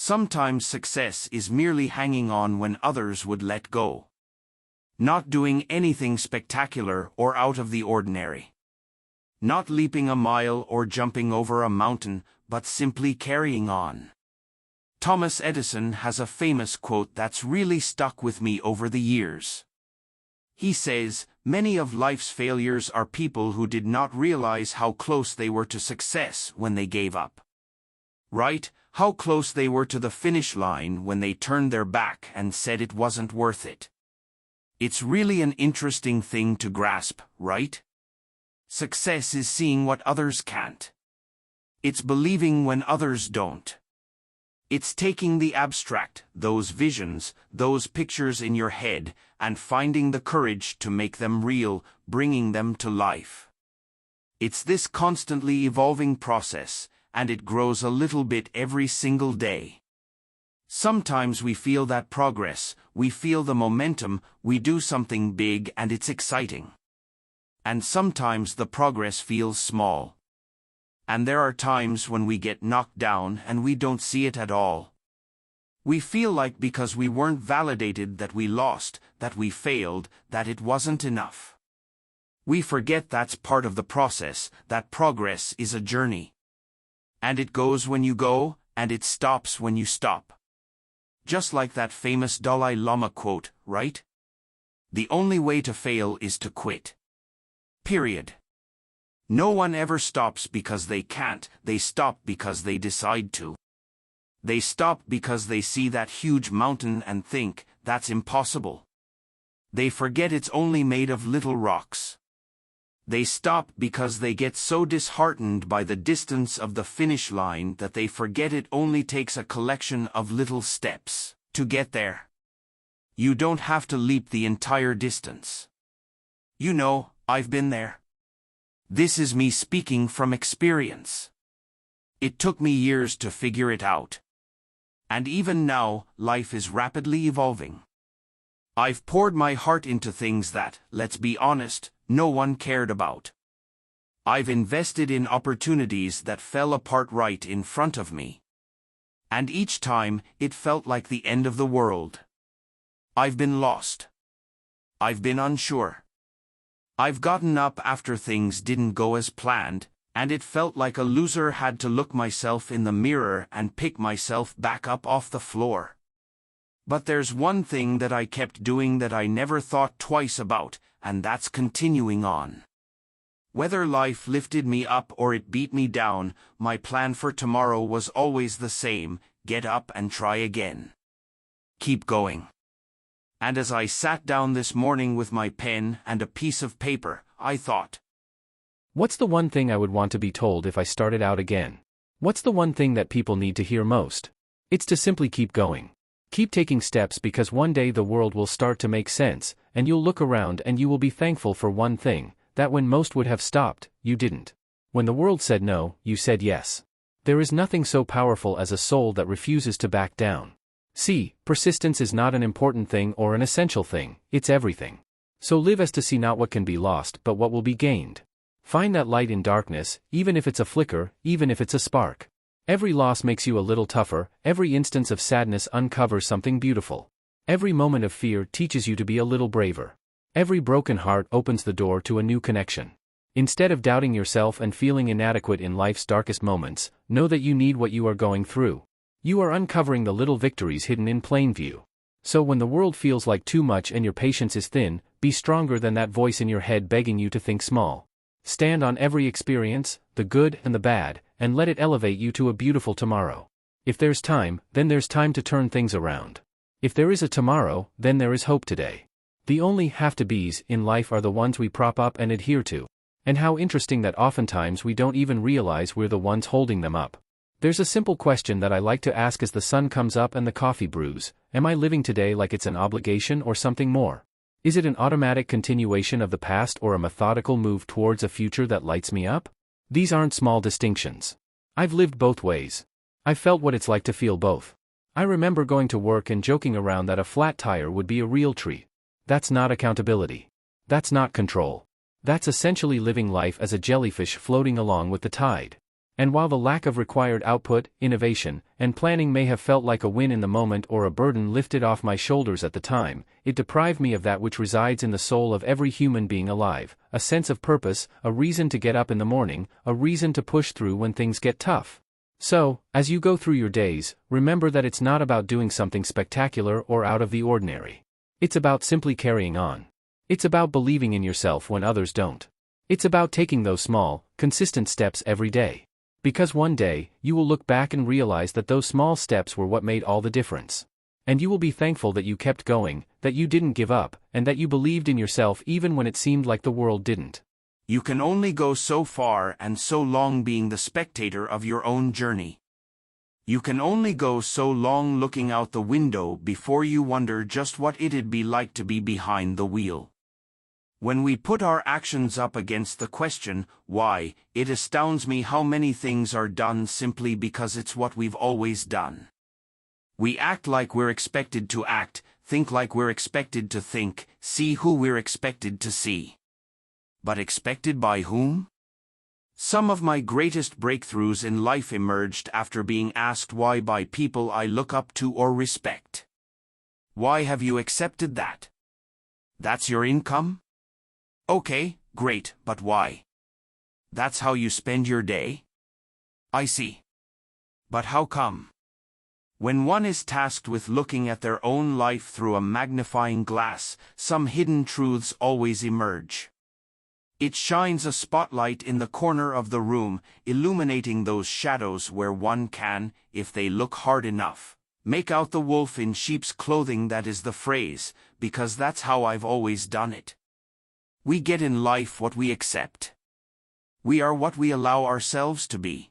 Sometimes success is merely hanging on when others would let go. Not doing anything spectacular or out of the ordinary. Not leaping a mile or jumping over a mountain, but simply carrying on. Thomas Edison has a famous quote that's really stuck with me over the years. He says, "Many of life's failures are people who did not realize how close they were to success when they gave up. Right? How close they were to the finish line when they turned their back and said it wasn't worth it." It's really an interesting thing to grasp, right? Success is seeing what others can't. It's believing when others don't. It's taking the abstract, those visions, those pictures in your head, and finding the courage to make them real, bringing them to life. It's this constantly evolving process, and it grows a little bit every single day. Sometimes we feel that progress, we feel the momentum, we do something big and it's exciting. And sometimes the progress feels small. And there are times when we get knocked down and we don't see it at all. We feel like because we weren't validated that we lost, that we failed, that it wasn't enough. We forget that's part of the process, that progress is a journey. And it goes when you go, and it stops when you stop. Just like that famous Dalai Lama quote, right? The only way to fail is to quit. Period. No one ever stops because they can't, they stop because they decide to. They stop because they see that huge mountain and think, that's impossible. They forget it's only made of little rocks. They stop because they get so disheartened by the distance of the finish line that they forget it only takes a collection of little steps to get there. You don't have to leap the entire distance. You know, I've been there. This is me speaking from experience. It took me years to figure it out. And even now, life is rapidly evolving. I've poured my heart into things that, let's be honest, no one cared about. I've invested in opportunities that fell apart right in front of me. And each time, it felt like the end of the world. I've been lost. I've been unsure. I've gotten up after things didn't go as planned, and it felt like a loser had to look myself in the mirror and pick myself back up off the floor. But there's one thing that I kept doing that I never thought twice about, and that's continuing on. Whether life lifted me up or it beat me down, my plan for tomorrow was always the same: get up and try again. Keep going. And as I sat down this morning with my pen and a piece of paper, I thought, what's the one thing I would want to be told if I started out again? What's the one thing that people need to hear most? It's to simply keep going. Keep taking steps, because one day the world will start to make sense, and you'll look around and you will be thankful for one thing, that when most would have stopped, you didn't. When the world said no, you said yes. There is nothing so powerful as a soul that refuses to back down. See, persistence is not an important thing or an essential thing, it's everything. So live as to see not what can be lost but what will be gained. Find that light in darkness, even if it's a flicker, even if it's a spark. Every loss makes you a little tougher, every instance of sadness uncovers something beautiful. Every moment of fear teaches you to be a little braver. Every broken heart opens the door to a new connection. Instead of doubting yourself and feeling inadequate in life's darkest moments, know that you need what you are going through. You are uncovering the little victories hidden in plain view. So when the world feels like too much and your patience is thin, be stronger than that voice in your head begging you to think small. Stand on every experience, the good and the bad, and let it elevate you to a beautiful tomorrow. If there's time, then there's time to turn things around. If there is a tomorrow, then there is hope today. The only have-to-be's in life are the ones we prop up and adhere to. And how interesting that oftentimes we don't even realize we're the ones holding them up. There's a simple question that I like to ask as the sun comes up and the coffee brews: am I living today like it's an obligation or something more? Is it an automatic continuation of the past or a methodical move towards a future that lights me up? These aren't small distinctions. I've lived both ways. I've felt what it's like to feel both. I remember going to work and joking around that a flat tire would be a real treat. That's not accountability. That's not control. That's essentially living life as a jellyfish floating along with the tide. And while the lack of required output, innovation, and planning may have felt like a win in the moment or a burden lifted off my shoulders at the time, it deprived me of that which resides in the soul of every human being alive, a sense of purpose, a reason to get up in the morning, a reason to push through when things get tough. So, as you go through your days, remember that it's not about doing something spectacular or out of the ordinary. It's about simply carrying on. It's about believing in yourself when others don't. It's about taking those small, consistent steps every day. Because one day, you will look back and realize that those small steps were what made all the difference. And you will be thankful that you kept going, that you didn't give up, and that you believed in yourself even when it seemed like the world didn't. You can only go so far and so long being the spectator of your own journey. You can only go so long looking out the window before you wonder just what it'd be like to be behind the wheel. When we put our actions up against the question, why, it astounds me how many things are done simply because it's what we've always done. We act like we're expected to act, think like we're expected to think, see who we're expected to see. But expected by whom? Some of my greatest breakthroughs in life emerged after being asked why by people I look up to or respect. Why have you accepted that? That's your income? Okay, great, but why? That's how you spend your day? I see. But how come? When one is tasked with looking at their own life through a magnifying glass, some hidden truths always emerge. It shines a spotlight in the corner of the room, illuminating those shadows where one can, if they look hard enough, make out the wolf in sheep's clothing. That is the phrase, because that's how I've always done it. We get in life what we accept. We are what we allow ourselves to be.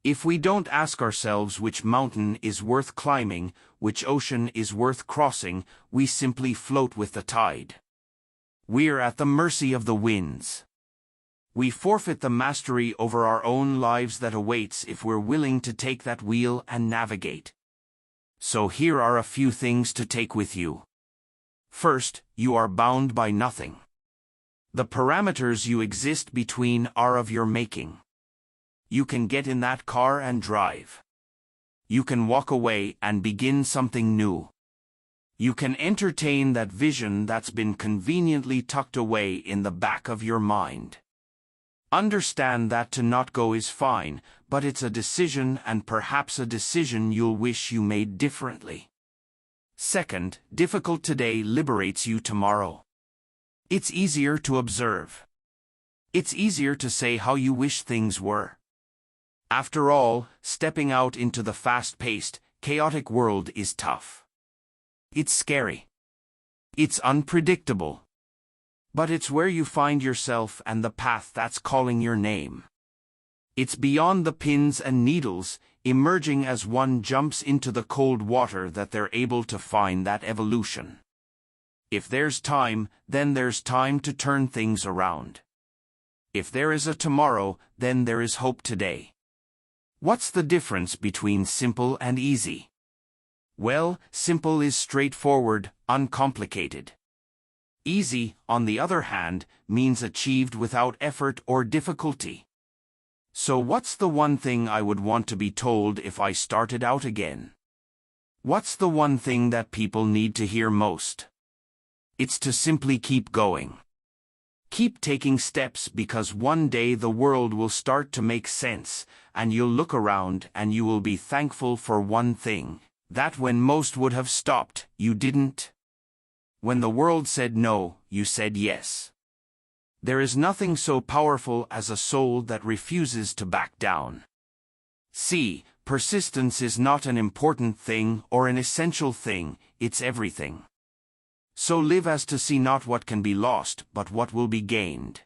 If we don't ask ourselves which mountain is worth climbing, which ocean is worth crossing, we simply float with the tide. We're at the mercy of the winds. We forfeit the mastery over our own lives that awaits if we're willing to take that wheel and navigate. So here are a few things to take with you. First, you are bound by nothing. The parameters you exist between are of your making. You can get in that car and drive. You can walk away and begin something new. You can entertain that vision that's been conveniently tucked away in the back of your mind. Understand that to not go is fine, but it's a decision, and perhaps a decision you'll wish you made differently. Second, difficult today liberates you tomorrow. It's easier to observe. It's easier to say how you wish things were. After all, stepping out into the fast-paced, chaotic world is tough. It's scary. It's unpredictable. But it's where you find yourself and the path that's calling your name. It's beyond the pins and needles, emerging as one jumps into the cold water, that they're able to find that evolution. If there's time, then there's time to turn things around. If there is a tomorrow, then there is hope today. What's the difference between simple and easy? Well, simple is straightforward, uncomplicated. Easy, on the other hand, means achieved without effort or difficulty. So what's the one thing I would want to be told if I started out again? What's the one thing that people need to hear most? It's to simply keep going. Keep taking steps, because one day the world will start to make sense, and you'll look around and you will be thankful for one thing, that when most would have stopped, you didn't. When the world said no, you said yes. There is nothing so powerful as a soul that refuses to back down. See, persistence is not an important thing or an essential thing, it's everything. So live as to see not what can be lost, but what will be gained.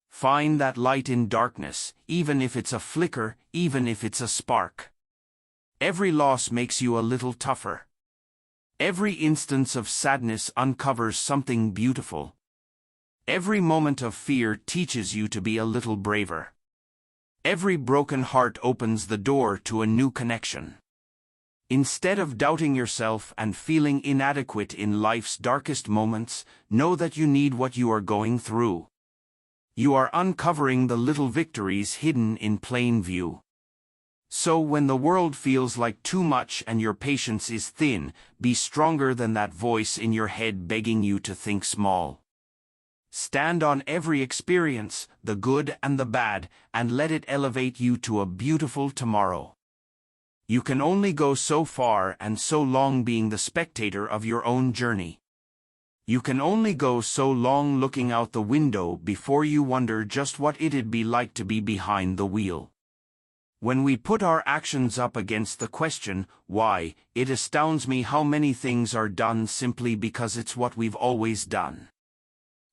Find that light in darkness, even if it's a flicker, even if it's a spark. Every loss makes you a little tougher. Every instance of sadness uncovers something beautiful. Every moment of fear teaches you to be a little braver. Every broken heart opens the door to a new connection. Instead of doubting yourself and feeling inadequate in life's darkest moments, know that you need what you are going through. You are uncovering the little victories hidden in plain view. So when the world feels like too much and your patience is thin, be stronger than that voice in your head begging you to think small. Stand on every experience, the good and the bad, and let it elevate you to a beautiful tomorrow. You can only go so far and so long being the spectator of your own journey. You can only go so long looking out the window before you wonder just what it'd be like to be behind the wheel. When we put our actions up against the question, why, it astounds me how many things are done simply because it's what we've always done.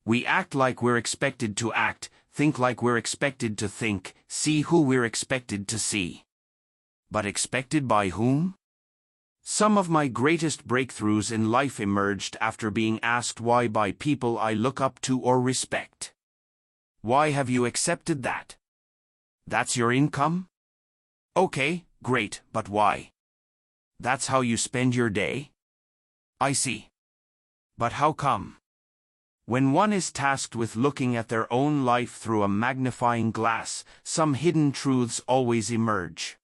We act like we're expected to act, think like we're expected to think, see who we're expected to see. But expected by whom? Some of my greatest breakthroughs in life emerged after being asked why by people I look up to or respect. Why have you accepted that? That's your income? Okay, great, but why? That's how you spend your day? I see. But how come? When one is tasked with looking at their own life through a magnifying glass, some hidden truths always emerge.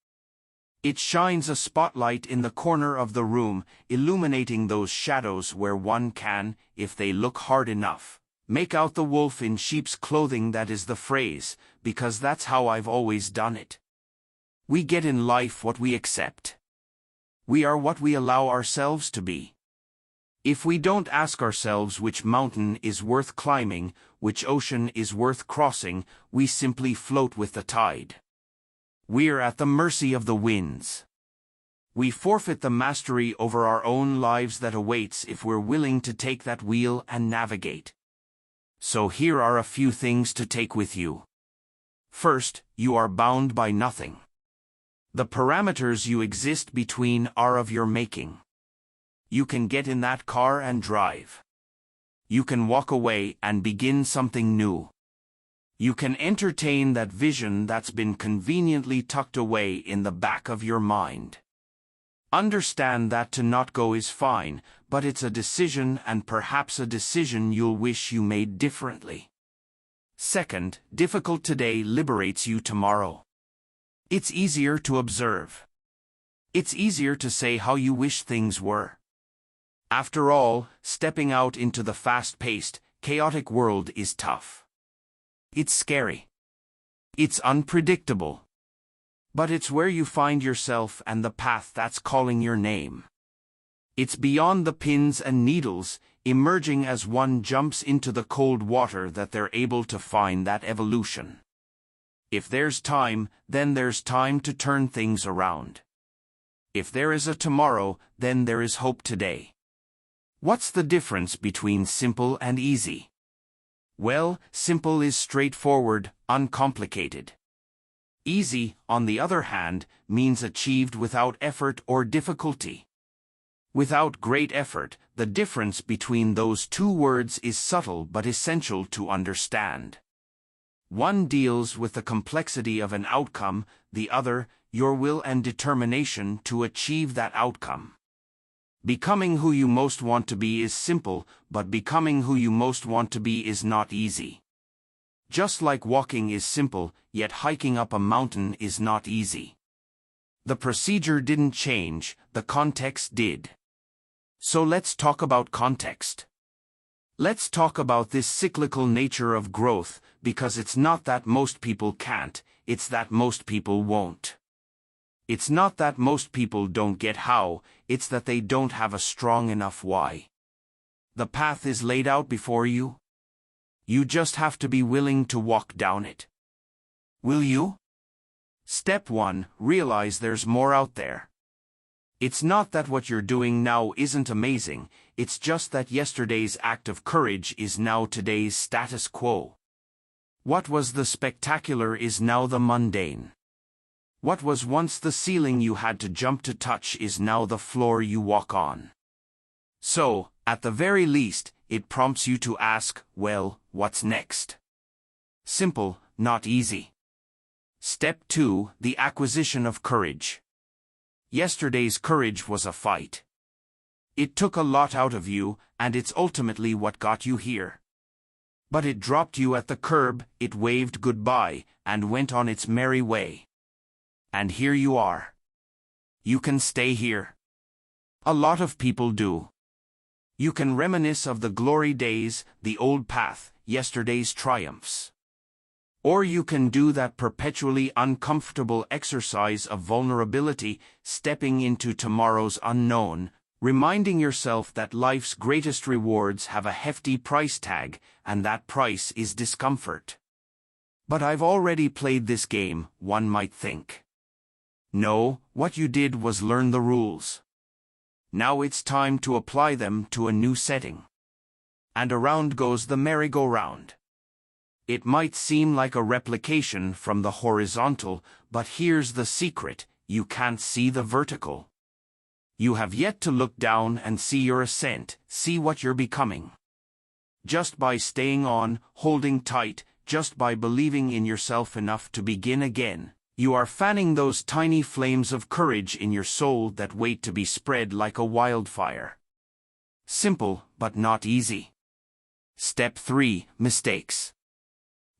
It shines a spotlight in the corner of the room, illuminating those shadows where one can, if they look hard enough, make out the wolf in sheep's clothing. That is the phrase, because that's how I've always done it. We get in life what we accept. We are what we allow ourselves to be. If we don't ask ourselves which mountain is worth climbing, which ocean is worth crossing, we simply float with the tide. We're at the mercy of the winds. We forfeit the mastery over our own lives that awaits if we're willing to take that wheel and navigate. So here are a few things to take with you. First, you are bound by nothing. The parameters you exist between are of your making. You can get in that car and drive. You can walk away and begin something new. You can entertain that vision that's been conveniently tucked away in the back of your mind. Understand that to not go is fine, but it's a decision, and perhaps a decision you'll wish you made differently. Second, difficult today liberates you tomorrow. It's easier to observe. It's easier to say how you wish things were. After all, stepping out into the fast-paced, chaotic world is tough. It's scary. It's unpredictable. But it's where you find yourself and the path that's calling your name. It's beyond the pins and needles, emerging as one jumps into the cold water, that they're able to find that evolution. If there's time, then there's time to turn things around. If there is a tomorrow, then there is hope today. What's the difference between simple and easy? Well, simple is straightforward, uncomplicated. Easy, on the other hand, means achieved without effort or difficulty. Without great effort, the difference between those two words is subtle but essential to understand. One deals with the complexity of an outcome, the other, your will and determination to achieve that outcome. Becoming who you most want to be is simple, but becoming who you most want to be is not easy. Just like walking is simple, yet hiking up a mountain is not easy. The procedure didn't change, the context did. So let's talk about context. Let's talk about this cyclical nature of growth, because it's not that most people can't, it's that most people won't. It's not that most people don't get how, it's that they don't have a strong enough why. The path is laid out before you. You just have to be willing to walk down it. Will you? Step 1, realize there's more out there. It's not that what you're doing now isn't amazing, it's just that yesterday's act of courage is now today's status quo. What was the spectacular is now the mundane. What was once the ceiling you had to jump to touch is now the floor you walk on. So, at the very least, it prompts you to ask, well, what's next? Simple, not easy. Step 2, the acquisition of courage. Yesterday's courage was a fight. It took a lot out of you, and it's ultimately what got you here. But it dropped you at the curb, it waved goodbye, and went on its merry way. And here you are. You can stay here. A lot of people do. You can reminisce of the glory days, the old path, yesterday's triumphs. Or you can do that perpetually uncomfortable exercise of vulnerability, stepping into tomorrow's unknown, reminding yourself that life's greatest rewards have a hefty price tag, and that price is discomfort. But I've already played this game, one might think. No, what you did was learn the rules. Now it's time to apply them to a new setting. And around goes the merry-go-round. It might seem like a replication from the horizontal, but here's the secret: you can't see the vertical. You have yet to look down and see your ascent, see what you're becoming. Just by staying on, holding tight, just by believing in yourself enough to begin again, you are fanning those tiny flames of courage in your soul that wait to be spread like a wildfire. Simple, but not easy. Step 3: Mistakes.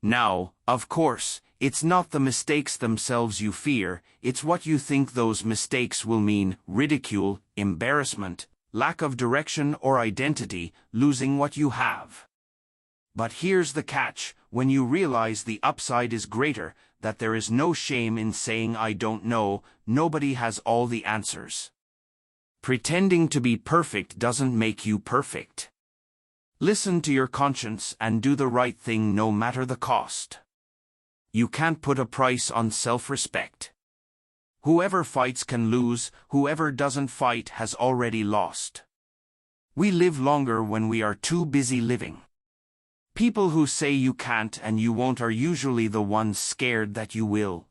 Now, of course, it's not the mistakes themselves you fear, it's what you think those mistakes will mean: ridicule, embarrassment, lack of direction or identity, losing what you have. But here's the catch: when you realize the upside is greater, that there is no shame in saying I don't know, nobody has all the answers. Pretending to be perfect doesn't make you perfect. Listen to your conscience and do the right thing no matter the cost. You can't put a price on self-respect. Whoever fights can lose, whoever doesn't fight has already lost. We live longer when we are too busy living. People who say you can't and you won't are usually the ones scared that you will.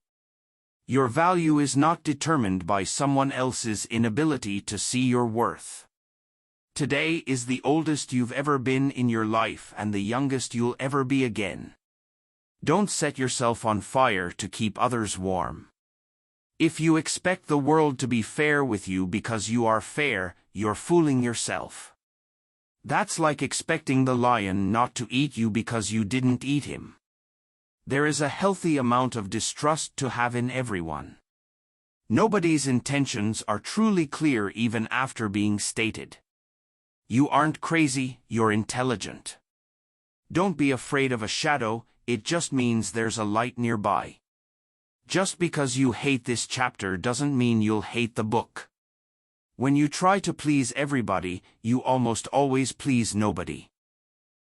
Your value is not determined by someone else's inability to see your worth. Today is the oldest you've ever been in your life and the youngest you'll ever be again. Don't set yourself on fire to keep others warm. If you expect the world to be fair with you because you are fair, you're fooling yourself. That's like expecting the lion not to eat you because you didn't eat him. There is a healthy amount of distrust to have in everyone. Nobody's intentions are truly clear even after being stated. You aren't crazy, you're intelligent. Don't be afraid of a shadow, it just means there's a light nearby. Just because you hate this chapter doesn't mean you'll hate the book. When you try to please everybody, you almost always please nobody.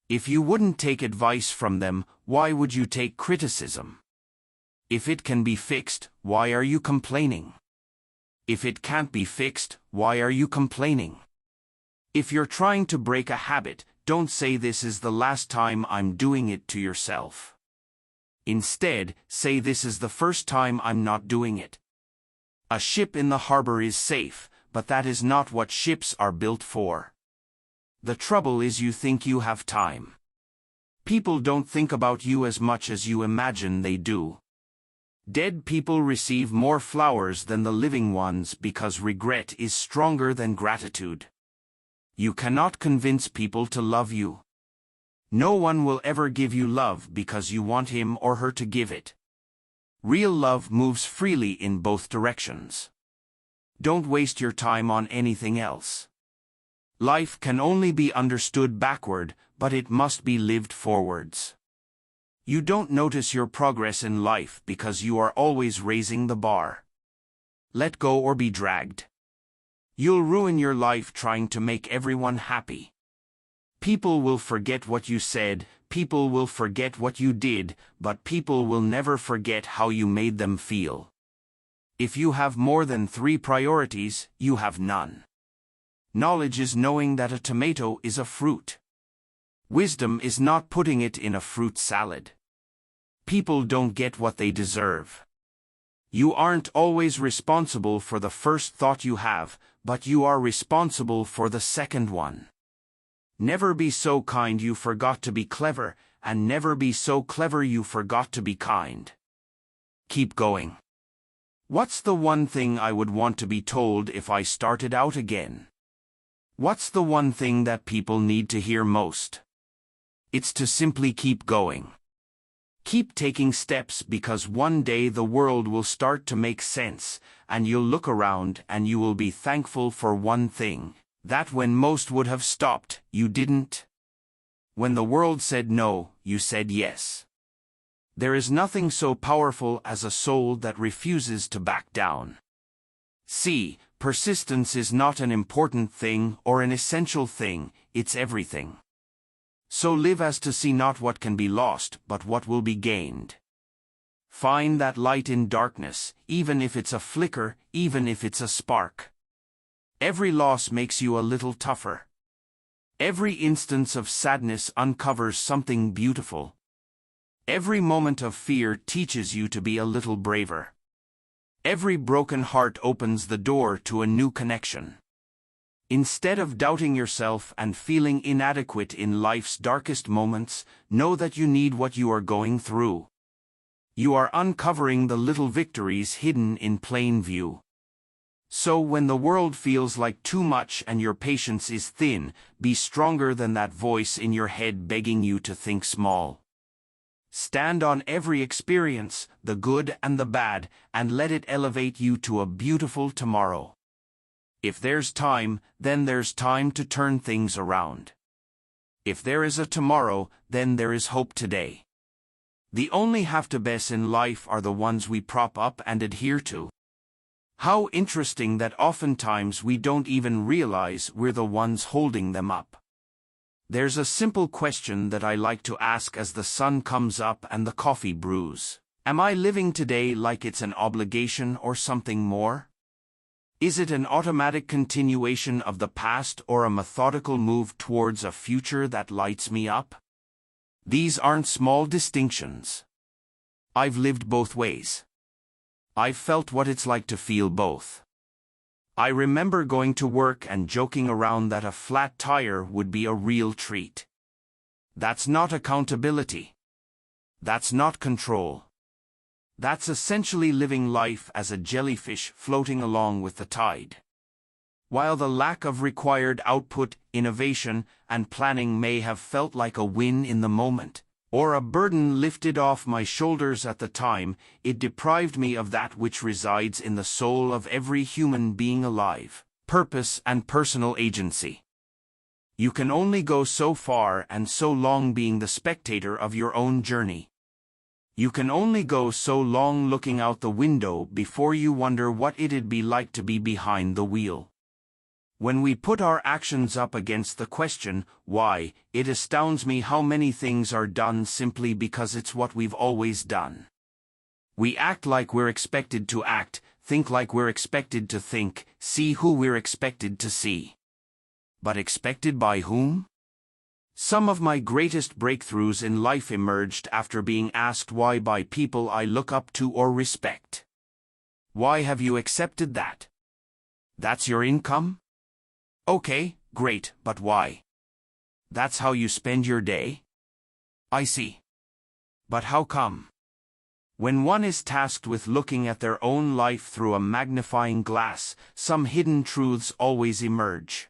If you wouldn't take advice from them, why would you take criticism? If it can be fixed, why are you complaining? If it can't be fixed, why are you complaining? If you're trying to break a habit, don't say this is the last time I'm doing it to yourself. Instead, say this is the first time I'm not doing it. A ship in the harbor is safe, but that is not what ships are built for. The trouble is you think you have time. People don't think about you as much as you imagine they do. Dead people receive more flowers than the living ones because regret is stronger than gratitude. You cannot convince people to love you. No one will ever give you love because you want him or her to give it. Real love moves freely in both directions. Don't waste your time on anything else. Life can only be understood backward, but it must be lived forwards. You don't notice your progress in life because you are always raising the bar. Let go or be dragged. You'll ruin your life trying to make everyone happy. People will forget what you said, people will forget what you did, but people will never forget how you made them feel. If you have more than 3 priorities, you have none. Knowledge is knowing that a tomato is a fruit. Wisdom is not putting it in a fruit salad. People don't get what they deserve. You aren't always responsible for the first thought you have, but you are responsible for the second one. Never be so kind you forgot to be clever, and never be so clever you forgot to be kind. Keep going. What's the one thing I would want to be told if I started out again? What's the one thing that people need to hear most? It's to simply keep going. Keep taking steps, because one day the world will start to make sense, and you'll look around and you will be thankful for one thing: that when most would have stopped, you didn't. When the world said no, you said yes. There is nothing so powerful as a soul that refuses to back down. See, persistence is not an important thing or an essential thing, it's everything. So live as to see not what can be lost, but what will be gained. Find that light in darkness, even if it's a flicker, even if it's a spark. Every loss makes you a little tougher. Every instance of sadness uncovers something beautiful. Every moment of fear teaches you to be a little braver. Every broken heart opens the door to a new connection. Instead of doubting yourself and feeling inadequate in life's darkest moments, know that you need what you are going through. You are uncovering the little victories hidden in plain view. So when the world feels like too much and your patience is thin, be stronger than that voice in your head begging you to think small. Stand on every experience, the good and the bad, and let it elevate you to a beautiful tomorrow. If there's time, then there's time to turn things around. If there is a tomorrow, then there is hope today. The only have-to-bes in life are the ones we prop up and adhere to. How interesting that oftentimes we don't even realize we're the ones holding them up. There's a simple question that I like to ask as the sun comes up and the coffee brews. Am I living today like it's an obligation or something more? Is it an automatic continuation of the past or a methodical move towards a future that lights me up? These aren't small distinctions. I've lived both ways. I've felt what it's like to feel both. I remember going to work and joking around that a flat tire would be a real treat. That's not accountability. That's not control. That's essentially living life as a jellyfish floating along with the tide. While the lack of required output, innovation, and planning may have felt like a win in the moment, or a burden lifted off my shoulders at the time, it deprived me of that which resides in the soul of every human being alive: purpose and personal agency. You can only go so far and so long being the spectator of your own journey. You can only go so long looking out the window before you wonder what it'd be like to be behind the wheel. When we put our actions up against the question, why, it astounds me how many things are done simply because it's what we've always done. We act like we're expected to act, think like we're expected to think, see who we're expected to see. But expected by whom? Some of my greatest breakthroughs in life emerged after being asked why by people I look up to or respect. Why have you accepted that? That's your income? Okay, great, but why? That's how you spend your day? I see. But how come? When one is tasked with looking at their own life through a magnifying glass, some hidden truths always emerge.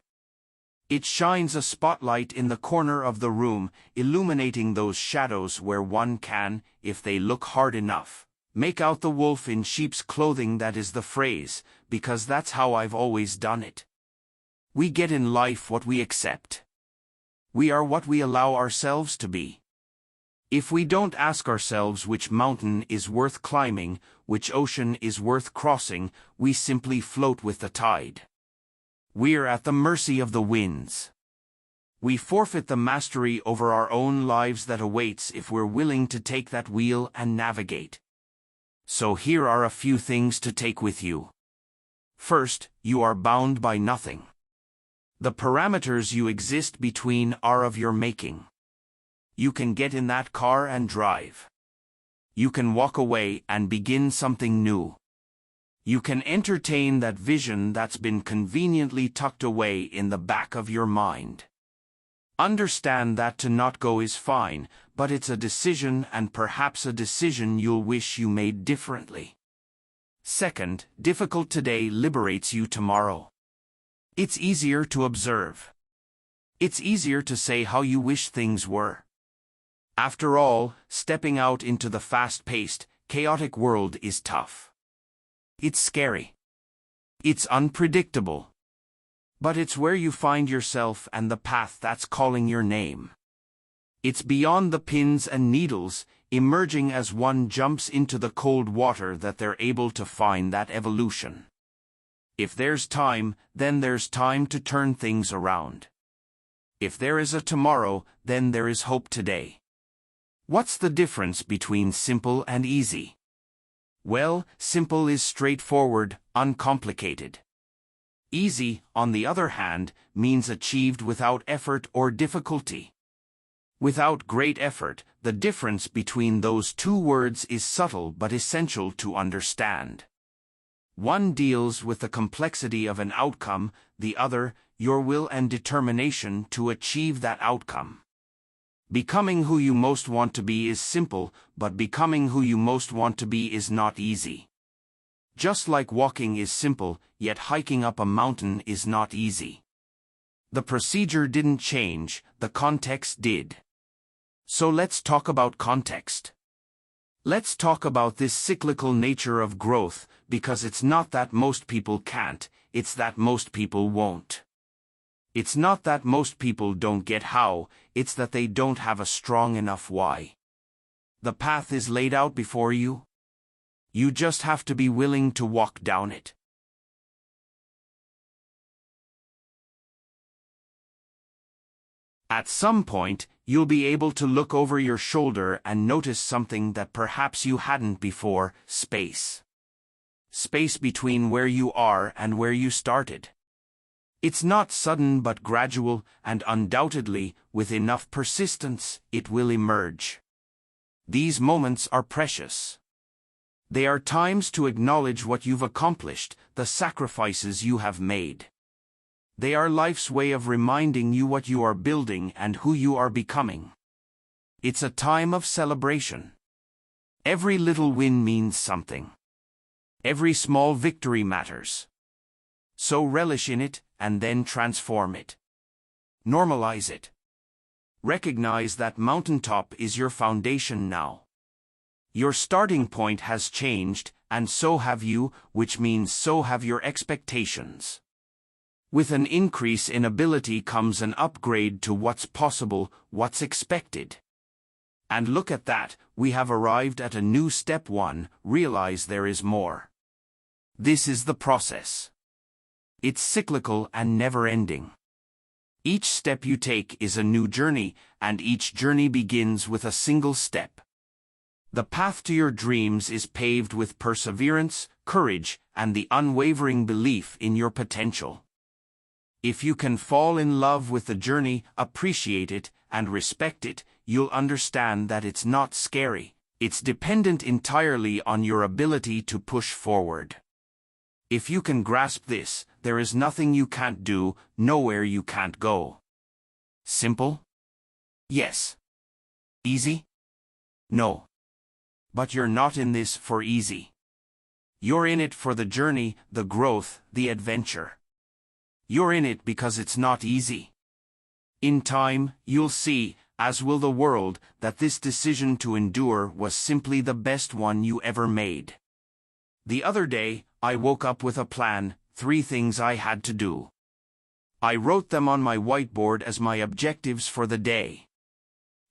It shines a spotlight in the corner of the room, illuminating those shadows where one can, if they look hard enough, make out the wolf in sheep's clothing. That is the phrase, because that's how I've always done it. We get in life what we accept. We are what we allow ourselves to be. If we don't ask ourselves which mountain is worth climbing, which ocean is worth crossing, we simply float with the tide. We're at the mercy of the winds. We forfeit the mastery over our own lives that awaits if we're willing to take that wheel and navigate. So here are a few things to take with you. First, you are bound by nothing. The parameters you exist between are of your making. You can get in that car and drive. You can walk away and begin something new. You can entertain that vision that's been conveniently tucked away in the back of your mind. Understand that to not go is fine, but it's a decision, and perhaps a decision you'll wish you made differently. Second, difficult today liberates you tomorrow. It's easier to observe. It's easier to say how you wish things were. After all, stepping out into the fast-paced, chaotic world is tough. It's scary. It's unpredictable. But it's where you find yourself and the path that's calling your name. It's beyond the pins and needles, emerging as one jumps into the cold water that they're able to find that evolution. If there's time, then there's time to turn things around. If there is a tomorrow, then there is hope today. What's the difference between simple and easy? Well, simple is straightforward, uncomplicated. Easy, on the other hand, means achieved without effort or difficulty. Without great effort, the difference between those two words is subtle but essential to understand. One deals with the complexity of an outcome, the other, your will and determination to achieve that outcome. Becoming who you most want to be is simple, but becoming who you most want to be is not easy. Just like walking is simple, yet hiking up a mountain is not easy. The procedure didn't change, the context did. So let's talk about context. Let's talk about this cyclical nature of growth, because it's not that most people can't, it's that most people won't. It's not that most people don't get how, it's that they don't have a strong enough why. The path is laid out before you. You just have to be willing to walk down it. At some point, you'll be able to look over your shoulder and notice something that perhaps you hadn't before: space. Space between where you are and where you started. It's not sudden but gradual, and undoubtedly, with enough persistence, it will emerge. These moments are precious. They are times to acknowledge what you've accomplished, the sacrifices you have made. They are life's way of reminding you what you are building and who you are becoming. It's a time of celebration. Every little win means something. Every small victory matters. So relish in it, and then transform it. Normalize it. Recognize that mountaintop is your foundation now. Your starting point has changed, and so have you, which means so have your expectations. With an increase in ability comes an upgrade to what's possible, what's expected. And look at that, we have arrived at a new step one: realize there is more. This is the process. It's cyclical and never-ending. Each step you take is a new journey, and each journey begins with a single step. The path to your dreams is paved with perseverance, courage, and the unwavering belief in your potential. If you can fall in love with the journey, appreciate it, and respect it, you'll understand that it's not scary. It's dependent entirely on your ability to push forward. If you can grasp this, there is nothing you can't do, nowhere you can't go. Simple? Yes. Easy? No. But you're not in this for easy. You're in it for the journey, the growth, the adventure. You're in it because it's not easy. In time, you'll see, as will the world, that this decision to endure was simply the best one you ever made. The other day, I woke up with a plan: 3 things I had to do. I wrote them on my whiteboard as my objectives for the day.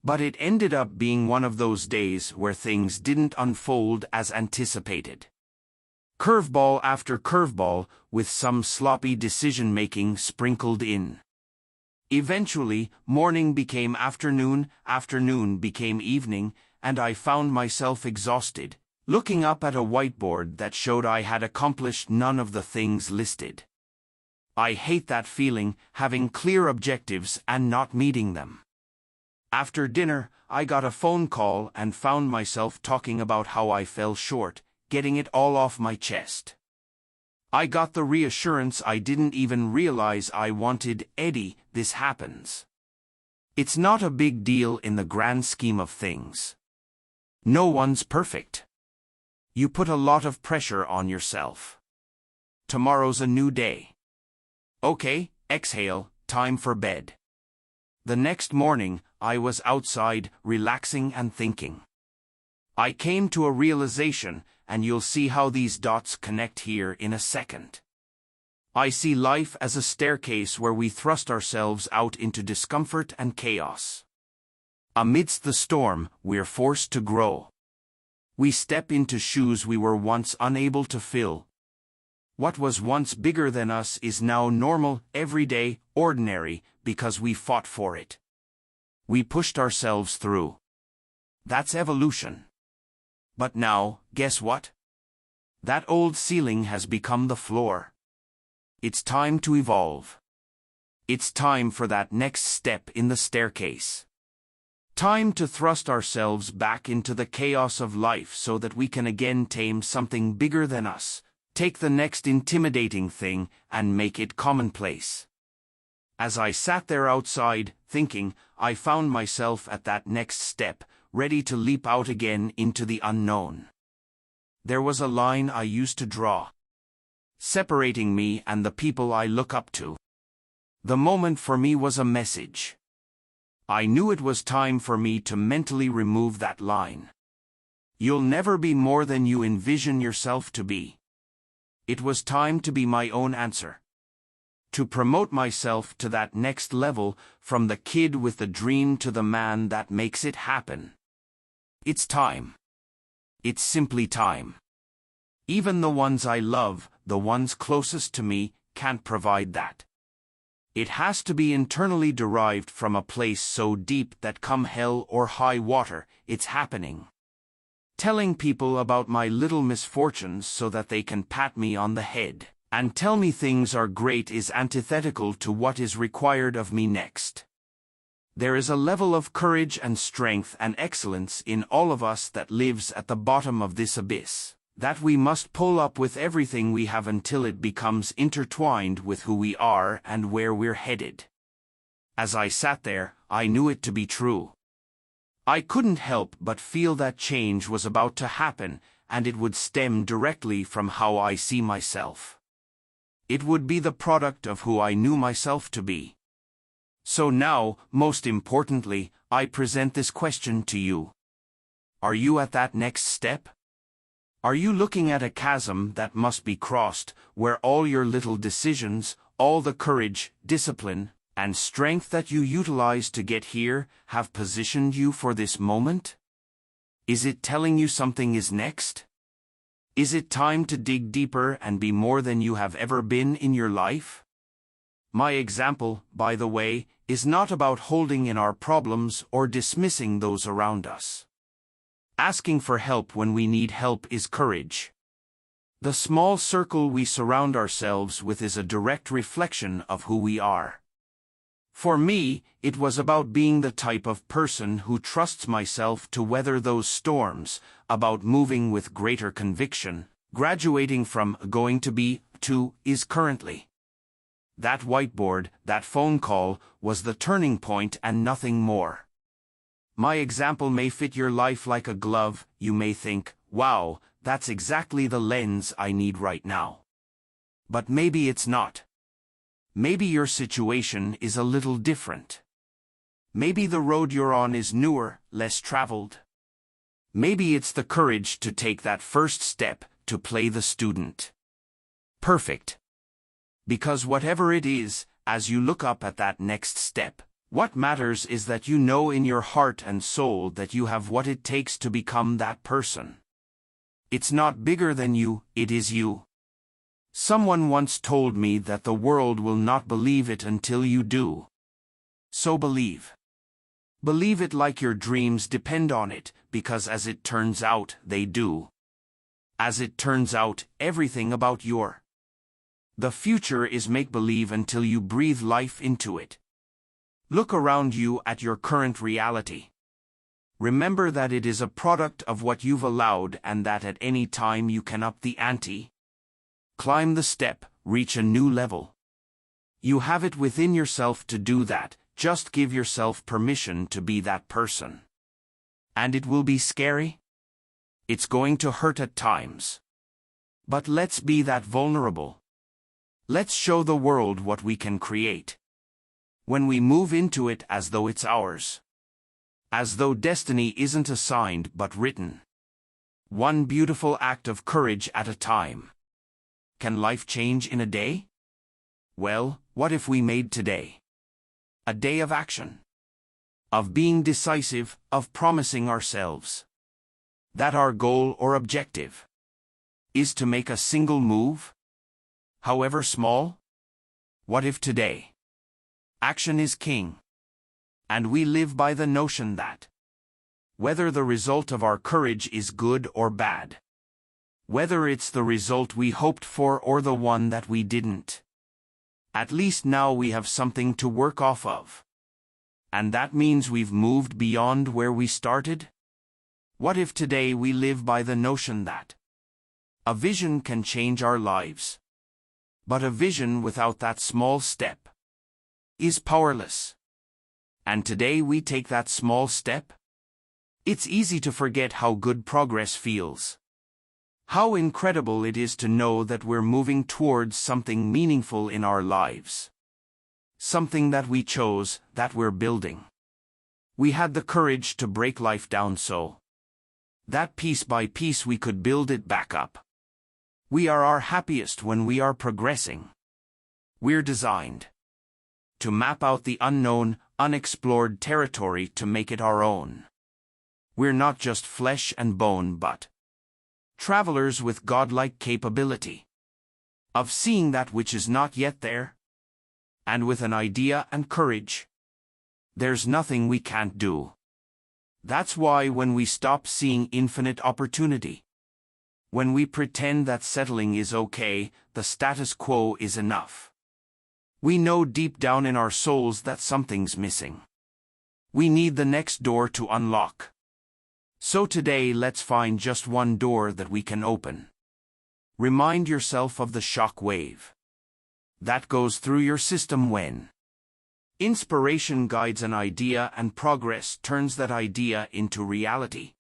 But it ended up being one of those days where things didn't unfold as anticipated. Curveball after curveball, with some sloppy decision-making sprinkled in. Eventually, morning became afternoon, afternoon became evening, and I found myself exhausted, looking up at a whiteboard that showed I had accomplished none of the things listed. I hate that feeling, having clear objectives and not meeting them. After dinner, I got a phone call and found myself talking about how I fell short, getting it all off my chest. I got the reassurance I didn't even realize I wanted: Eddie, this happens. It's not a big deal in the grand scheme of things. No one's perfect. You put a lot of pressure on yourself. Tomorrow's a new day. Okay, exhale, time for bed. The next morning, I was outside, relaxing and thinking. I came to a realization, and you'll see how these dots connect here in a second. I see life as a staircase where we thrust ourselves out into discomfort and chaos. Amidst the storm, we're forced to grow. We step into shoes we were once unable to fill. What was once bigger than us is now normal, everyday, ordinary, because we fought for it. We pushed ourselves through. That's evolution. But now, guess what? That old ceiling has become the floor. It's time to evolve. It's time for that next step in the staircase. Time to thrust ourselves back into the chaos of life so that we can again tame something bigger than us, take the next intimidating thing and make it commonplace. As I sat there outside, thinking, I found myself at that next step, ready to leap out again into the unknown. There was a line I used to draw, separating me and the people I look up to. The moment for me was a message. I knew it was time for me to mentally remove that line. You'll never be more than you envision yourself to be. It was time to be my own answer. To promote myself to that next level, from the kid with the dream to the man that makes it happen. It's time. It's simply time. Even the ones I love, the ones closest to me, can't provide that. It has to be internally derived from a place so deep that come hell or high water, it's happening. Telling people about my little misfortunes so that they can pat me on the head and tell me things are great is antithetical to what is required of me next. There is a level of courage and strength and excellence in all of us that lives at the bottom of this abyss, that we must pull up with everything we have until it becomes intertwined with who we are and where we're headed. As I sat there, I knew it to be true. I couldn't help but feel that change was about to happen, and it would stem directly from how I see myself. It would be the product of who I knew myself to be. So now, most importantly, I present this question to you. Are you at that next step? Are you looking at a chasm that must be crossed, where all your little decisions, all the courage, discipline, and strength that you utilize to get here have positioned you for this moment? Is it telling you something is next? Is it time to dig deeper and be more than you have ever been in your life? My example, by the way, is not about holding in our problems or dismissing those around us. Asking for help when we need help is courage. The small circle we surround ourselves with is a direct reflection of who we are. For me, it was about being the type of person who trusts myself to weather those storms, about moving with greater conviction, graduating from going to be to is currently. That whiteboard, that phone call, was the turning point and nothing more. My example may fit your life like a glove. You may think, wow, that's exactly the lens I need right now. But maybe it's not. Maybe your situation is a little different. Maybe the road you're on is newer, less traveled. Maybe it's the courage to take that first step, to play the student. Perfect. Because whatever it is, as you look up at that next step, what matters is that you know in your heart and soul that you have what it takes to become that person. It's not bigger than you, it is you. Someone once told me that the world will not believe it until you do. So believe. Believe it like your dreams depend on it, because as it turns out, they do. As it turns out, everything about the future is make-believe until you breathe life into it. Look around you at your current reality. Remember that it is a product of what you've allowed and that at any time you can up the ante. Climb the step, reach a new level. You have it within yourself to do that, just give yourself permission to be that person. And it will be scary. It's going to hurt at times. But let's be that vulnerable. Let's show the world what we can create. When we move into it as though it's ours. As though destiny isn't assigned but written. One beautiful act of courage at a time. Can life change in a day? Well, what if we made today a day of action? Of being decisive, of promising ourselves that our goal or objective is to make a single move, however small? What if today action is king, and we live by the notion that whether the result of our courage is good or bad, whether it's the result we hoped for or the one that we didn't, at least now we have something to work off of. And that means we've moved beyond where we started? What if today we live by the notion that a vision can change our lives, but a vision without that small step is powerless? And today we take that small step? It's easy to forget how good progress feels. How incredible it is to know that we're moving towards something meaningful in our lives. Something that we chose, that we're building. We had the courage to break life down so that piece by piece we could build it back up. We are our happiest when we are progressing. We're designed to map out the unknown, unexplored territory to make it our own. We're not just flesh and bone but travelers with godlike capability of seeing that which is not yet there. And with an idea and courage, there's nothing we can't do. That's why when we stop seeing infinite opportunity, when we pretend that settling is okay, the status quo is enough, we know deep down in our souls that something's missing. We need the next door to unlock. So today let's find just one door that we can open. Remind yourself of the shock wave that goes through your system when inspiration guides an idea and progress turns that idea into reality.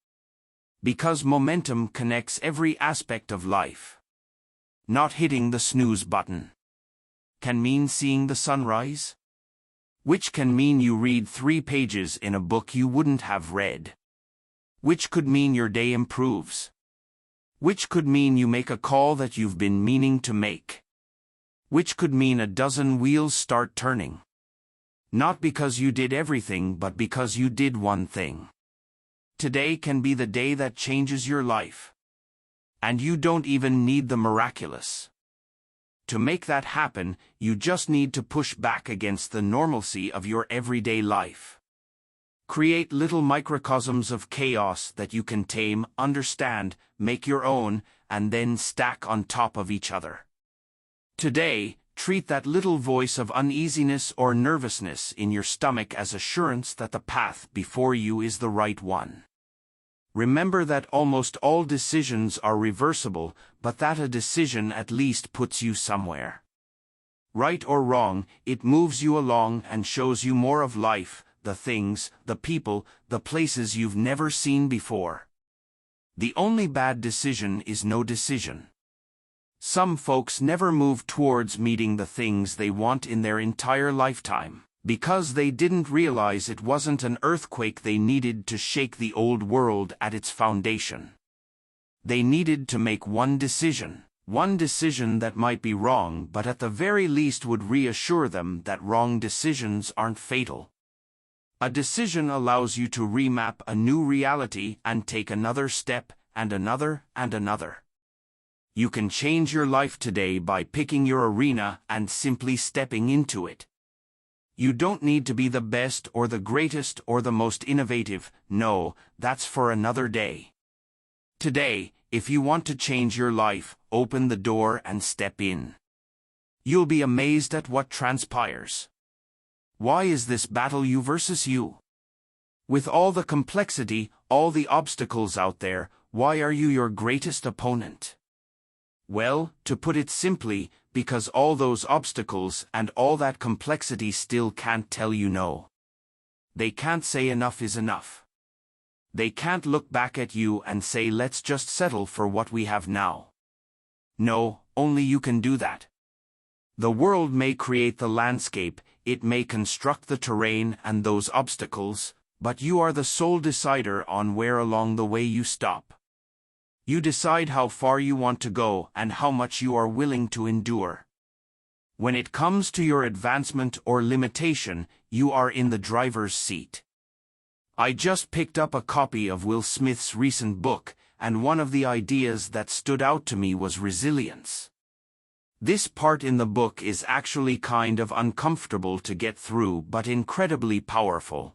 Because momentum connects every aspect of life. Not hitting the snooze button can mean seeing the sunrise, which can mean you read 3 pages in a book you wouldn't have read, which could mean your day improves, which could mean you make a call that you've been meaning to make, which could mean a dozen wheels start turning. Not because you did everything but because you did one thing. Today can be the day that changes your life. And you don't even need the miraculous. To make that happen, you just need to push back against the normalcy of your everyday life. Create little microcosms of chaos that you can tame, understand, make your own, and then stack on top of each other. Today, treat that little voice of uneasiness or nervousness in your stomach as assurance that the path before you is the right one. Remember that almost all decisions are reversible, but that a decision at least puts you somewhere. Right or wrong, it moves you along and shows you more of life, the things, the people, the places you've never seen before. The only bad decision is no decision. Some folks never move towards meeting the things they want in their entire lifetime, because they didn't realize it wasn't an earthquake they needed to shake the old world at its foundation. They needed to make one decision that might be wrong but at the very least would reassure them that wrong decisions aren't fatal. A decision allows you to remap a new reality and take another step, and another, and another. You can change your life today by picking your arena and simply stepping into it. You don't need to be the best or the greatest or the most innovative, no, that's for another day. Today, if you want to change your life, open the door and step in. You'll be amazed at what transpires. Why is this battle you versus you? With all the complexity, all the obstacles out there, why are you your greatest opponent? Well, to put it simply, because all those obstacles and all that complexity still can't tell you no. They can't say enough is enough. They can't look back at you and say let's just settle for what we have now. No, only you can do that. The world may create the landscape, it may construct the terrain and those obstacles, but you are the sole decider on where along the way you stop. You decide how far you want to go and how much you are willing to endure. When it comes to your advancement or limitation, you are in the driver's seat. I just picked up a copy of Will Smith's recent book, and one of the ideas that stood out to me was resilience. This part in the book is actually kind of uncomfortable to get through but incredibly powerful.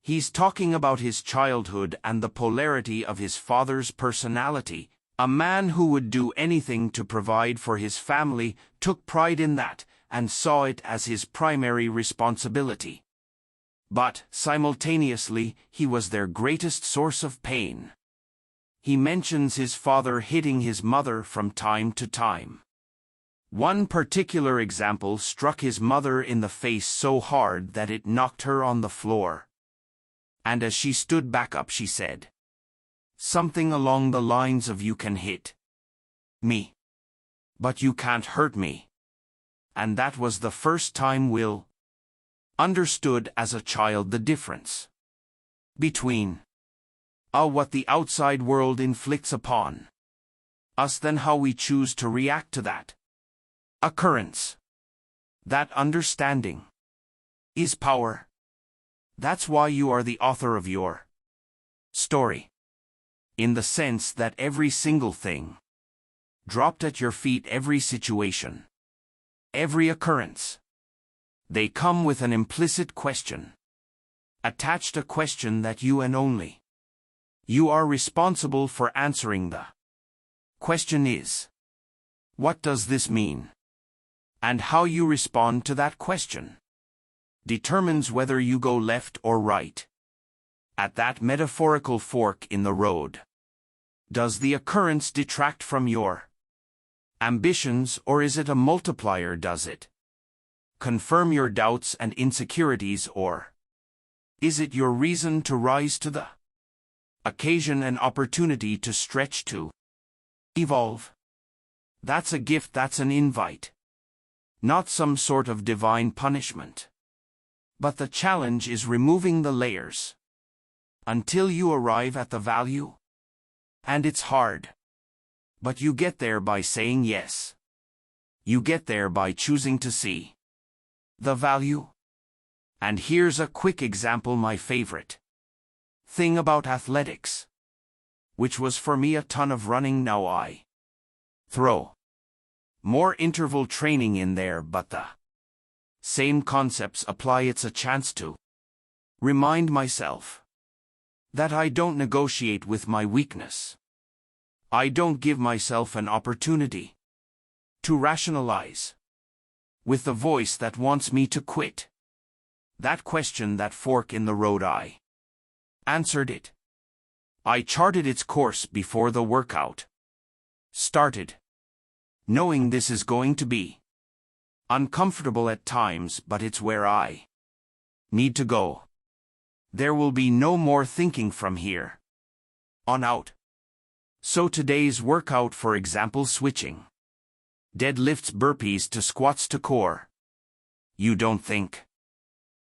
He's talking about his childhood and the polarity of his father's personality. A man who would do anything to provide for his family, took pride in that, and saw it as his primary responsibility. But, simultaneously, he was their greatest source of pain. He mentions his father hitting his mother from time to time. One particular example struck his mother in the face so hard that it knocked her on the floor. And as she stood back up, she said something along the lines of, "You can hit me, but you can't hurt me." And that was the first time Will understood as a child the difference between what the outside world inflicts upon us than how we choose to react to that occurrence. That understanding is power. That's why you are the author of your story. In the sense that every single thing dropped at your feet, every situation, every occurrence, they come with an implicit question attached, a question that you and only you are responsible for answering. The question is, what does this mean? And how you respond to that question determines whether you go left or right. At that metaphorical fork in the road, does the occurrence detract from your ambitions, or is it a multiplier? Does it confirm your doubts and insecurities, or is it your reason to rise to the occasion, an opportunity to stretch, to evolve? That's a gift, that's an invite. Not some sort of divine punishment. But the challenge is removing the layers until you arrive at the value. And it's hard. But you get there by saying yes. You get there by choosing to see the value. And here's a quick example, my favorite thing about athletics, which was for me a ton of running. Now I throw more interval training in there, but the same concepts apply. It's a chance to remind myself that I don't negotiate with my weakness. I don't give myself an opportunity to rationalize with the voice that wants me to quit. That question, that fork in the road, I answered it. I charted its course before the workout started, knowing this is going to be uncomfortable at times, but it's where I need to go. There will be no more thinking from here on out. So today's workout, for example, switching deadlifts, burpees to squats to core. You don't think.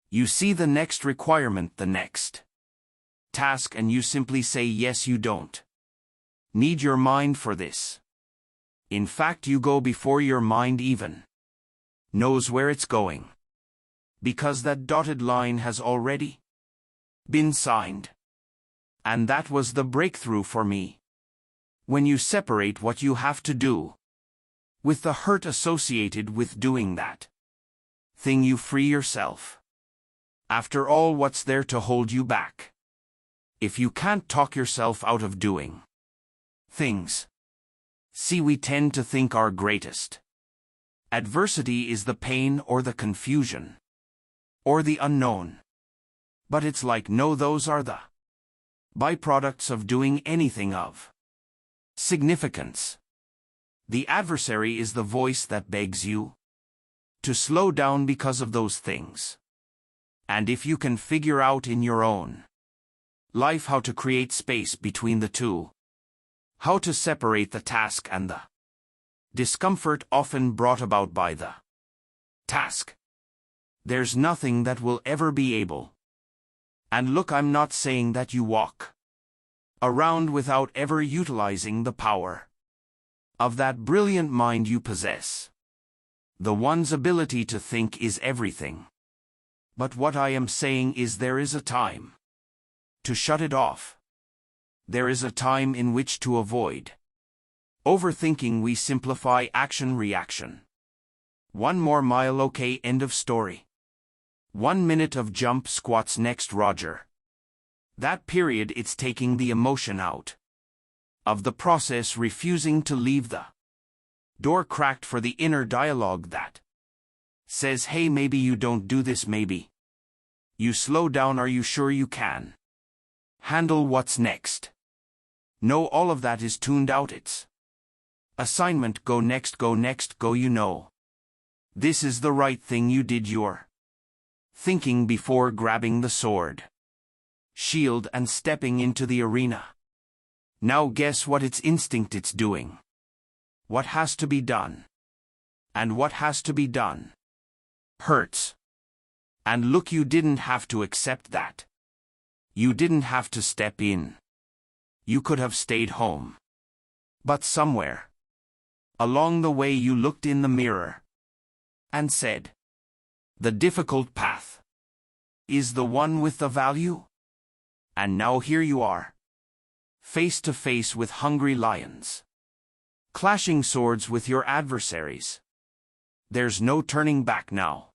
You see the next requirement, the next task, and you simply say yes. You don't need your mind for this. In fact, you go before your mind even knows where it's going, because that dotted line has already been signed. And that was the breakthrough for me. When you separate what you have to do with the hurt associated with doing that thing, you free yourself. After all, what's there to hold you back if you can't talk yourself out of doing things? See, we tend to think our greatest adversity is the pain or the confusion or the unknown. But it's like, no, those are the byproducts of doing anything of significance. The adversary is the voice that begs you to slow down because of those things. And if you can figure out in your own life how to create space between the two, how to separate the task and the Discomfort often brought about by the task. There's nothing that will ever be able. And look, I'm not saying that you walk around without ever utilizing the power of that brilliant mind you possess. The one's ability to think is everything. But what I am saying is there is a time to shut it off. There is a time in which to avoid overthinking. We simplify action-reaction. 1 more mile, okay, end of story. 1 minute of jump squats next, Roger. That period, it's taking the emotion out of the process, refusing to leave the door cracked for the inner dialogue that says, hey, maybe you don't do this, maybe you slow down, are you sure you can handle what's next? No, all of that is tuned out. It's assignment, go next, go next, go, you know. This is the right thing you did, you're thinking before grabbing the sword, shield, and stepping into the arena. Now guess what? It's instinct, it's doing what has to be done. And what has to be done hurts. And look, you didn't have to accept that. You didn't have to step in. You could have stayed home. But somewhere along the way you looked in the mirror and said, the difficult path is the one with the value. And now here you are, face to face with hungry lions, clashing swords with your adversaries. There's no turning back now.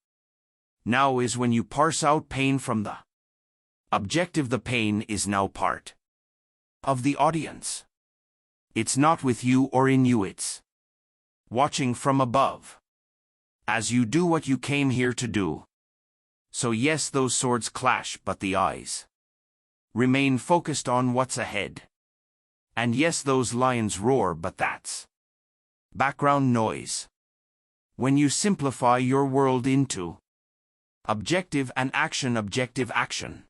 Now is when you parse out pain from the objective. The pain is now part of the audience. It's not with you or in you, it's watching from above as you do what you came here to do. So yes, those swords clash, but the eyes remain focused on what's ahead. And yes, those lions roar, but that's background noise. When you simplify your world into objective and action, objective action,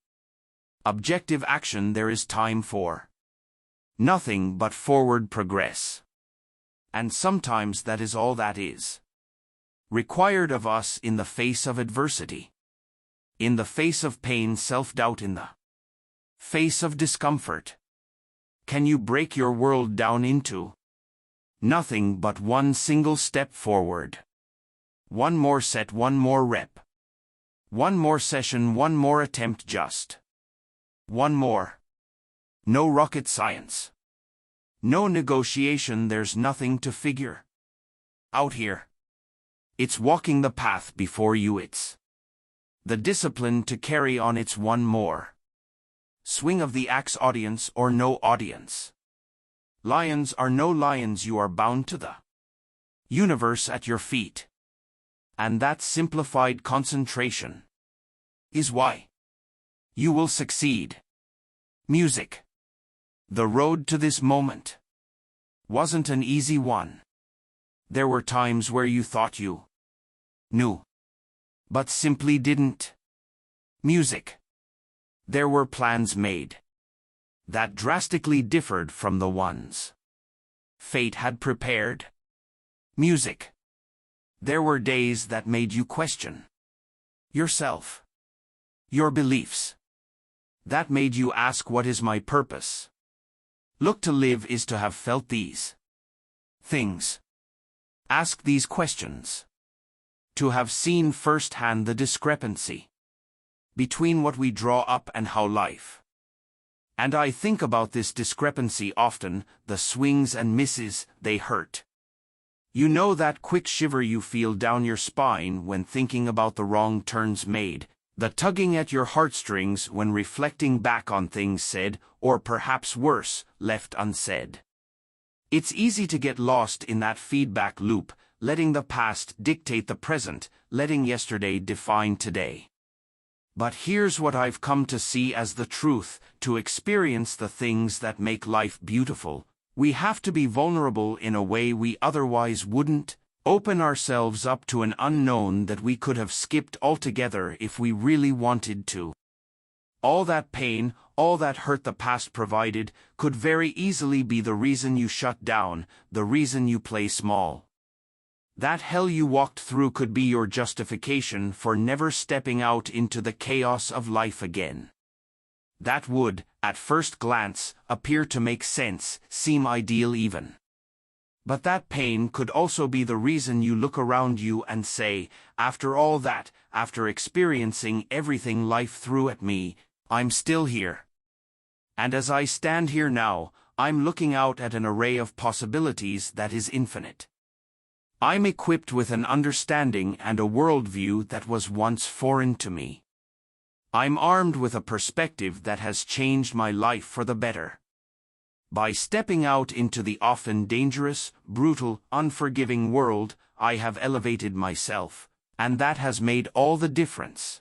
there is time for nothing but forward progress. And sometimes that is all that is required of us in the face of adversity, in the face of pain, self-doubt, in the face of discomfort. Can you break your world down into nothing but one single step forward? One more set, one more rep, one more session, one more attempt, just one more. No rocket science, no negotiation, there's nothing to figure out here. It's walking the path before you, it's the discipline to carry on. It's one more swing of the axe, audience or no audience. Lions are no lions, you are bound to the universe at your feet. And that simplified concentration is why you will succeed. Music. The road to this moment wasn't an easy one. There were times where you thought you knew, but simply didn't. Music. There were plans made that drastically differed from the ones fate had prepared. Music. There were days that made you question yourself, your beliefs, that made you ask, what is my purpose? Look, to live is to have felt these things, ask these questions, to have seen firsthand the discrepancy between what we draw up and how life. And I think about this discrepancy often, the swings and misses, they hurt. You know that quick shiver you feel down your spine when thinking about the wrong turns made, the tugging at your heartstrings when reflecting back on things said, or perhaps worse, left unsaid. It's easy to get lost in that feedback loop, letting the past dictate the present, letting yesterday define today. But here's what I've come to see as the truth: to experience the things that make life beautiful, we have to be vulnerable in a way we otherwise wouldn't, open ourselves up to an unknown that we could have skipped altogether if we really wanted to. All that pain, all that hurt the past provided, could very easily be the reason you shut down, the reason you play small. That hell you walked through could be your justification for never stepping out into the chaos of life again. That would, at first glance, appear to make sense, seem ideal even. But that pain could also be the reason you look around you and say, after all that, after experiencing everything life threw at me, I'm still here. And as I stand here now, I'm looking out at an array of possibilities that is infinite. I'm equipped with an understanding and a worldview that was once foreign to me. I'm armed with a perspective that has changed my life for the better. By stepping out into the often dangerous, brutal, unforgiving world, I have elevated myself, and that has made all the difference.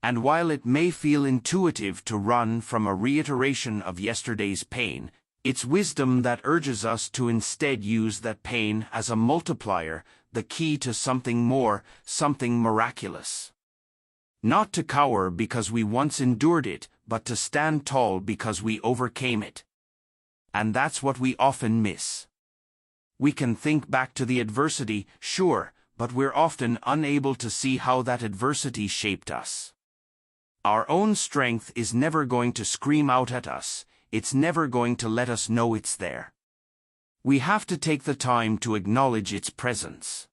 And while it may feel intuitive to run from a reiteration of yesterday's pain, it's wisdom that urges us to instead use that pain as a multiplier, the key to something more, something miraculous. Not to cower because we once endured it, but to stand tall because we overcame it. And that's what we often miss. We can think back to the adversity, sure, but we're often unable to see how that adversity shaped us. Our own strength is never going to scream out at us. It's never going to let us know it's there. We have to take the time to acknowledge its presence.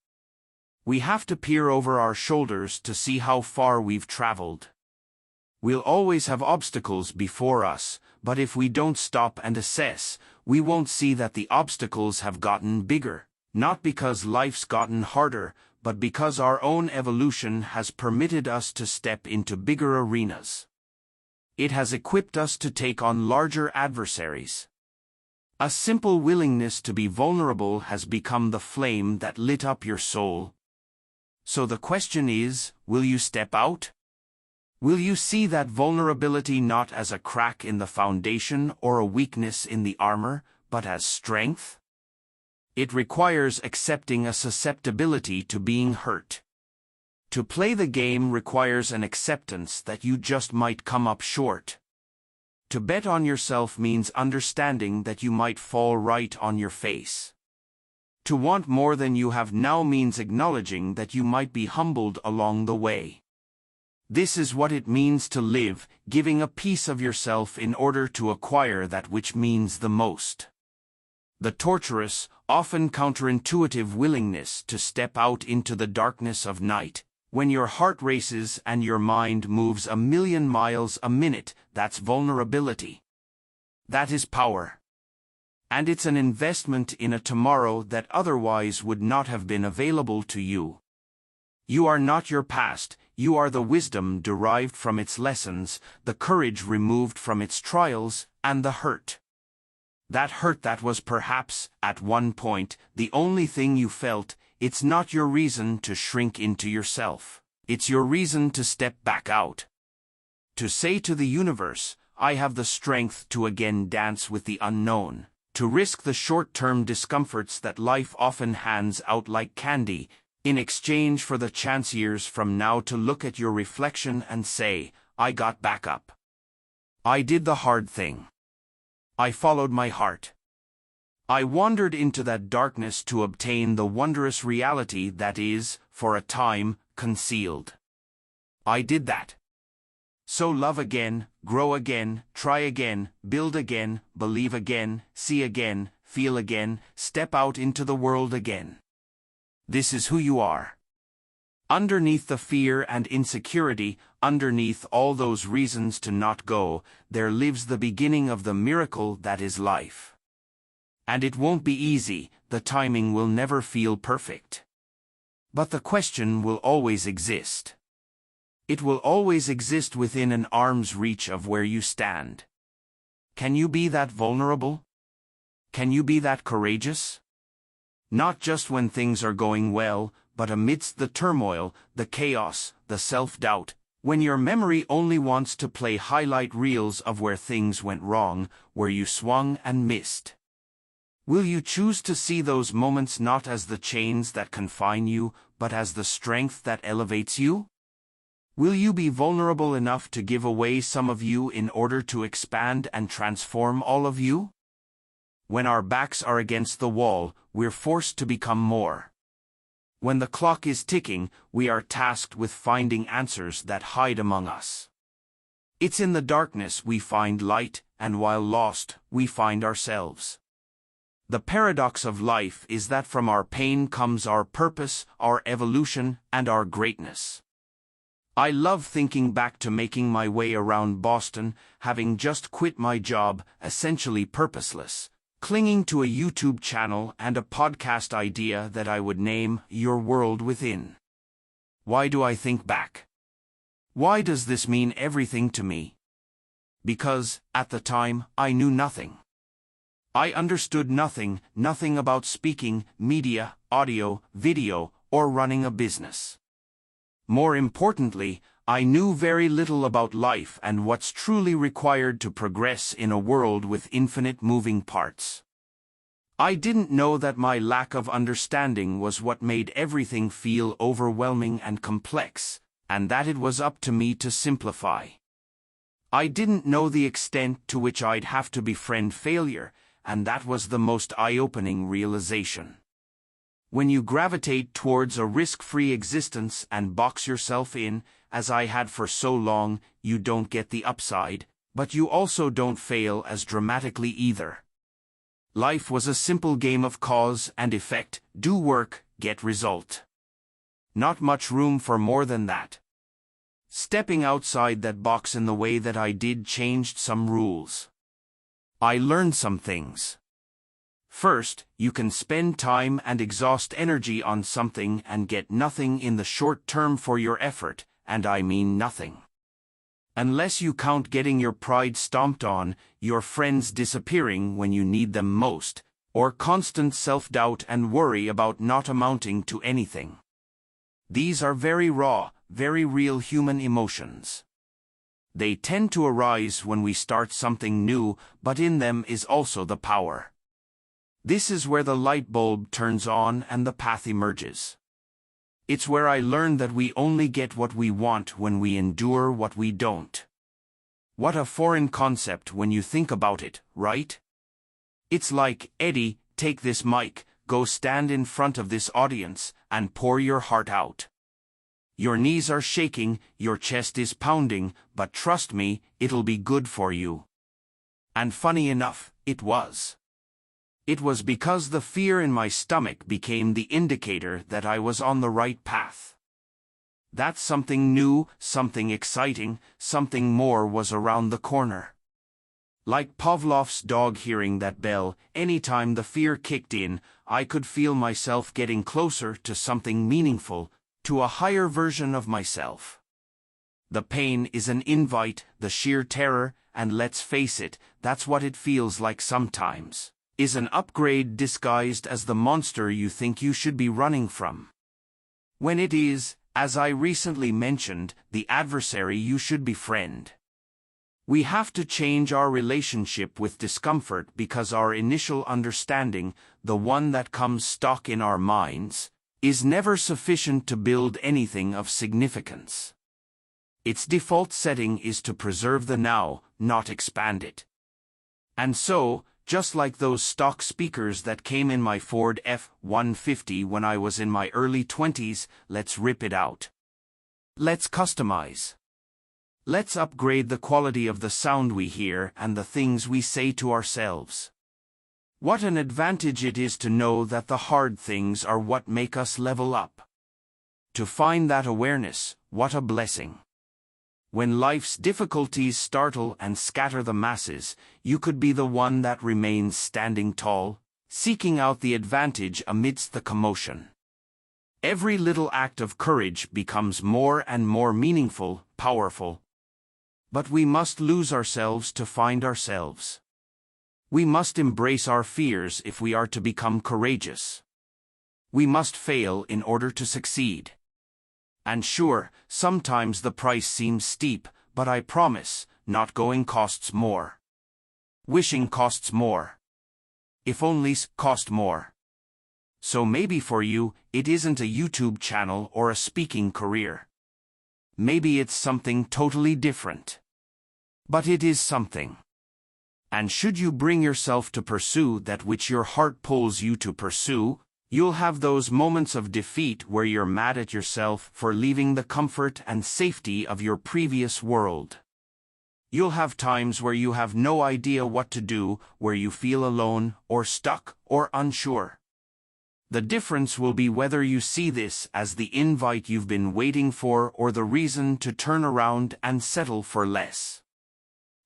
We have to peer over our shoulders to see how far we've traveled. We'll always have obstacles before us, but if we don't stop and assess, we won't see that the obstacles have gotten bigger, not because life's gotten harder, but because our own evolution has permitted us to step into bigger arenas. It has equipped us to take on larger adversaries. A simple willingness to be vulnerable has become the flame that lit up your soul. So the question is, will you step out? Will you see that vulnerability not as a crack in the foundation or a weakness in the armor, but as strength? It requires accepting a susceptibility to being hurt. To play the game requires an acceptance that you just might come up short. To bet on yourself means understanding that you might fall right on your face. To want more than you have now means acknowledging that you might be humbled along the way. This is what it means to live, giving a piece of yourself in order to acquire that which means the most. The torturous, often counterintuitive willingness to step out into the darkness of night, when your heart races and your mind moves 1,000,000 miles a minute, that's vulnerability. That is power. And it's an investment in a tomorrow that otherwise would not have been available to you. You are not your past, you are the wisdom derived from its lessons, the courage removed from its trials, and the hurt. That hurt that was perhaps, at one point, the only thing you felt. It's not your reason to shrink into yourself. It's your reason to step back out. To say to the universe, I have the strength to again dance with the unknown, to risk the short-term discomforts that life often hands out like candy, in exchange for the chance years from now to look at your reflection and say, I got back up. I did the hard thing. I followed my heart. I wandered into that darkness to obtain the wondrous reality that is, for a time, concealed. I did that. So love again, grow again, try again, build again, believe again, see again, feel again, step out into the world again. This is who you are. Underneath the fear and insecurity, underneath all those reasons to not go, there lives the beginning of the miracle that is life. And it won't be easy, the timing will never feel perfect. But the question will always exist. It will always exist within an arm's reach of where you stand. Can you be that vulnerable? Can you be that courageous? Not just when things are going well, but amidst the turmoil, the chaos, the self-doubt, when your memory only wants to play highlight reels of where things went wrong, where you swung and missed. Will you choose to see those moments not as the chains that confine you, but as the strength that elevates you? Will you be vulnerable enough to give away some of you in order to expand and transform all of you? When our backs are against the wall, we're forced to become more. When the clock is ticking, we are tasked with finding answers that hide among us. It's in the darkness we find light, and while lost, we find ourselves. The paradox of life is that from our pain comes our purpose, our evolution, and our greatness. I love thinking back to making my way around Boston, having just quit my job, essentially purposeless, clinging to a YouTube channel and a podcast idea that I would name Your World Within. Why do I think back? Why does this mean everything to me? Because, at the time, I knew nothing. I understood nothing about speaking, media, audio, video, or running a business. More importantly, I knew very little about life and what's truly required to progress in a world with infinite moving parts. I didn't know that my lack of understanding was what made everything feel overwhelming and complex, and that it was up to me to simplify. I didn't know the extent to which I'd have to befriend failure, and that was the most eye-opening realization. When you gravitate towards a risk-free existence and box yourself in, as I had for so long, you don't get the upside, but you also don't fail as dramatically either. Life was a simple game of cause and effect, do work, get result. Not much room for more than that. Stepping outside that box in the way that I did changed some rules. I learned some things. First, you can spend time and exhaust energy on something and get nothing in the short term for your effort, and I mean nothing. Unless you count getting your pride stomped on, your friends disappearing when you need them most, or constant self-doubt and worry about not amounting to anything. These are very raw, very real human emotions. They tend to arise when we start something new, but in them is also the power. This is where the light bulb turns on and the path emerges. It's where I learned that we only get what we want when we endure what we don't. What a foreign concept when you think about it, right? It's like, Eddie, take this mic, go stand in front of this audience, and pour your heart out. Your knees are shaking, your chest is pounding, but trust me, it'll be good for you. And funny enough, it was. It was because the fear in my stomach became the indicator that I was on the right path. That something new, something exciting, something more was around the corner. Like Pavlov's dog hearing that bell, anytime the fear kicked in, I could feel myself getting closer to something meaningful, to a higher version of myself. The pain is an invite, the sheer terror, and let's face it, that's what it feels like sometimes, is an upgrade disguised as the monster you think you should be running from. When it is, as I recently mentioned, the adversary you should befriend. We have to change our relationship with discomfort because our initial understanding, the one that comes stock in our minds, is never sufficient to build anything of significance. Its default setting is to preserve the now, not expand it. And so, just like those stock speakers that came in my Ford F-150 when I was in my early 20s, let's rip it out. Let's customize. Let's upgrade the quality of the sound we hear and the things we say to ourselves. What an advantage it is to know that the hard things are what make us level up. To find that awareness, what a blessing. When life's difficulties startle and scatter the masses, you could be the one that remains standing tall, seeking out the advantage amidst the commotion. Every little act of courage becomes more and more meaningful, powerful. But we must lose ourselves to find ourselves. We must embrace our fears if we are to become courageous. We must fail in order to succeed. And sure, sometimes the price seems steep, but I promise, not going costs more. Wishing costs more. If onlys cost more. So maybe for you, it isn't a YouTube channel or a speaking career. Maybe it's something totally different. But it is something. And should you bring yourself to pursue that which your heart pulls you to pursue, You'll have those moments of defeat where you're mad at yourself for leaving the comfort and safety of your previous world. You'll have times where you have no idea what to do, where you feel alone, or stuck, or unsure. The difference will be whether you see this as the invite you've been waiting for or the reason to turn around and settle for less.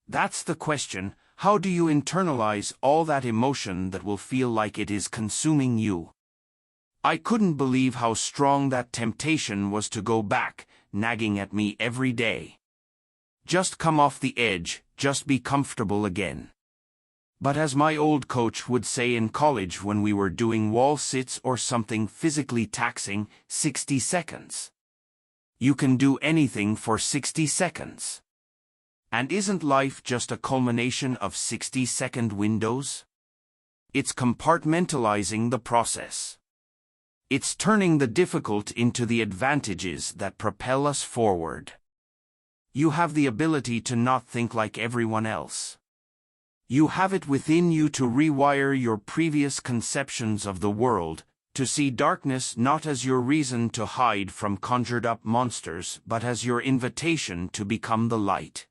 That's the question. How do you internalize all that emotion that will feel like it is consuming you? I couldn't believe how strong that temptation was to go back, nagging at me every day. Just come off the edge, just be comfortable again. But as my old coach would say in college when we were doing wall sits or something physically taxing, 60 seconds. You can do anything for 60 seconds. And isn't life just a culmination of 60-second windows? It's compartmentalizing the process. It's turning the difficult into the advantages that propel us forward. You have the ability to not think like everyone else. You have it within you to rewire your previous conceptions of the world, to see darkness not as your reason to hide from conjured-up monsters but as your invitation to become the light.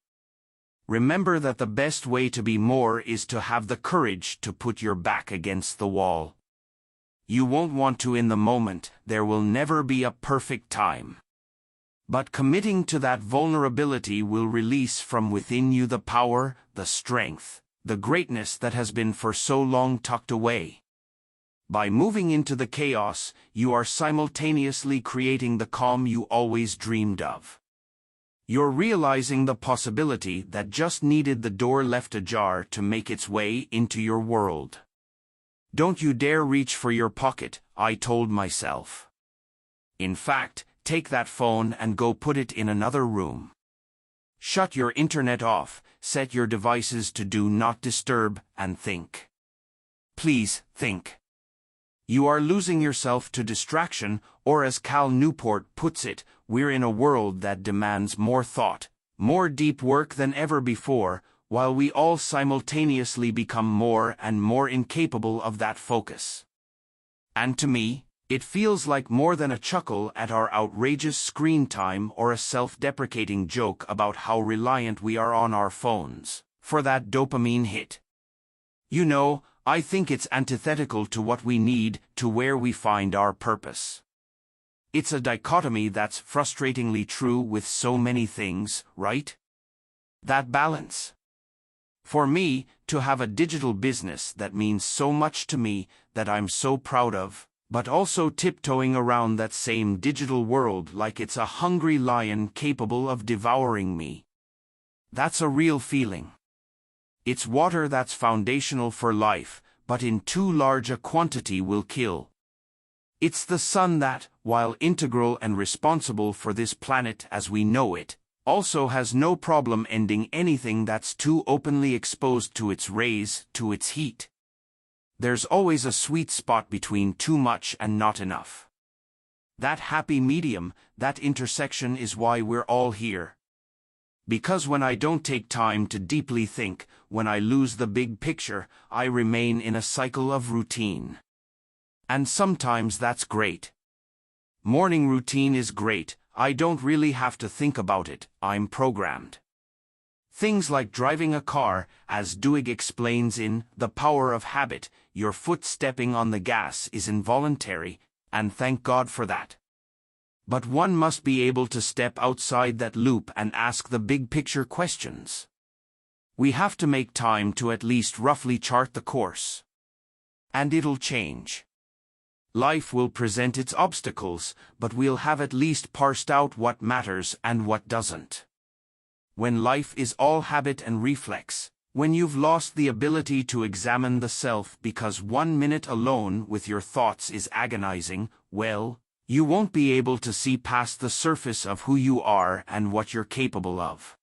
Remember that the best way to be more is to have the courage to put your back against the wall. You won't want to in the moment, there will never be a perfect time. But committing to that vulnerability will release from within you the power, the strength, the greatness that has been for so long tucked away. By moving into the chaos, you are simultaneously creating the calm you always dreamed of. You're realizing the possibility that just needed the door left ajar to make its way into your world. Don't you dare reach for your pocket, I told myself. In fact, take that phone and go put it in another room. Shut your internet off, set your devices to do not disturb, and think. Please, think. You are losing yourself to distraction, or as Cal Newport puts it, we're in a world that demands more thought, more deep work than ever before, while we all simultaneously become more and more incapable of that focus. And to me, it feels like more than a chuckle at our outrageous screen time or a self-deprecating joke about how reliant we are on our phones for that dopamine hit. You know, I think it's antithetical to what we need, to where we find our purpose. It's a dichotomy that's frustratingly true with so many things, right? That balance. For me, to have a digital business that means so much to me, that I'm so proud of, but also tiptoeing around that same digital world like it's a hungry lion capable of devouring me. That's a real feeling. It's water that's foundational for life, but in too large a quantity will kill. It's the sun that, while integral and responsible for this planet as we know it, also has no problem ending anything that's too openly exposed to its rays, to its heat. There's always a sweet spot between too much and not enough. That happy medium, that intersection is why we're all here. Because when I don't take time to deeply think, when I lose the big picture, I remain in a cycle of routine. And sometimes that's great. Morning routine is great, I don't really have to think about it, I'm programmed. Things like driving a car, as Duhigg explains in The Power of Habit, your foot stepping on the gas is involuntary, and thank God for that. But one must be able to step outside that loop and ask the big picture questions. We have to make time to at least roughly chart the course. And it'll change. Life will present its obstacles, but we'll have at least parsed out what matters and what doesn't. When life is all habit and reflex, when you've lost the ability to examine the self because 1 minute alone with your thoughts is agonizing, well, you won't be able to see past the surface of who you are and what you're capable of.